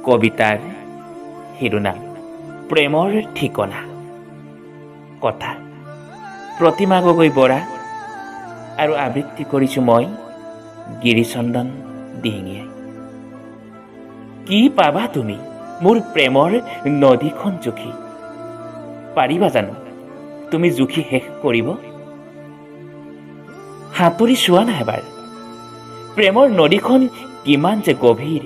কবিতাৰ শিৰোনাম প্ৰেমৰ ঠিকনা। কথা প্ৰতিমা গগৈ বৰা আৰু আবৃত্তি কৰিছোঁ মই গিৰিচন্দন দিহিঙীয়াই। কি পাবা তুমি মোৰ প্ৰেমৰ নদীখন জুখি? পাৰিবা জানো তুমি জুখি শেষ কৰিব? সাঁতুৰি চোৱা না এবাৰ, প্ৰেমৰ নদীখন কিমান যে গভীৰ।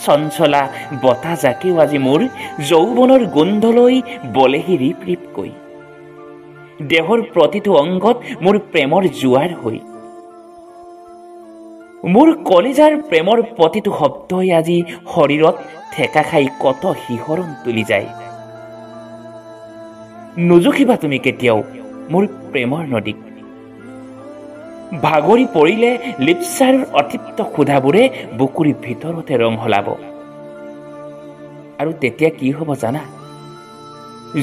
চঞ্চলা বতাহ জাকেও আজি মোৰ যৌৱনৰ গোন্ধলৈ বলেহি ৰিপ ৰিপকৈ। দেহৰ প্ৰতিটো অংগত মোৰ প্ৰেমৰ জোৱাৰ হৈ। মোৰ কলিজাৰ প্ৰেমৰ প্ৰতিটো শব্দই আজি শৰীৰত ঠেকা খাই কত শিহৰণ তুলি যায়। নুজুখিবা তুমি কেতিয়াও মোৰ প্ৰেমৰ নদীক। ভাগৰি পৰিলে লিপচাৰ অতৃপ্ত ক্ষুধাবোৰে বুকুৰি ভিতৰতে ৰং সলাব। আৰু তেতিয়া কি হ'ব জানা?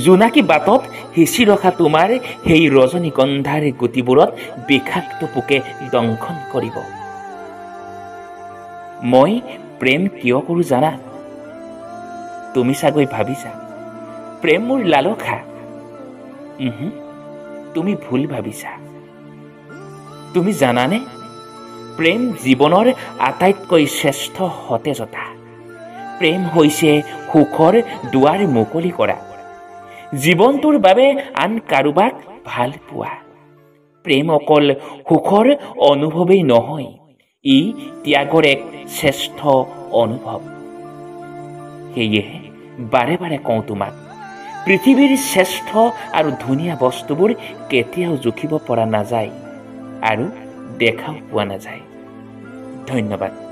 জোনাকী বাটত সিঁচি ৰখা তোমাৰ সেই ৰজনীগন্ধাৰ গুটিবোৰত বিষাক্ত পোকে দংশন কৰিব। মই প্ৰেম কিয় কৰোঁ জানা? তুমি চাগৈ ভাবিছা প্ৰেম মোৰ লালসা। তুমি ভুল ভাবিছা। তুমি জানানে প্ৰেম জীৱনৰ আটাইতকৈ শ্ৰেষ্ঠ সতেজতা। প্ৰেম হৈছে সুখৰ দুৱাৰ মুকলি কৰা, জীৱনটোৰ বাবে আন কাৰোবাক ভাল পোৱা। প্ৰেম অকল সুখৰ অনুভৱেই নহয়, ই ত্যাগৰ এক শ্ৰেষ্ঠ অনুভৱ। সেয়েহে বাৰে বাৰে কওঁ তোমাক, পৃথিৱীৰ শ্ৰেষ্ঠ আৰু ধুনীয়া বস্তুবোৰ কেতিয়াও জুখিব পৰা নাযায় আৰু দেখাও পোৱা নাযায়। ধন্যবাদ।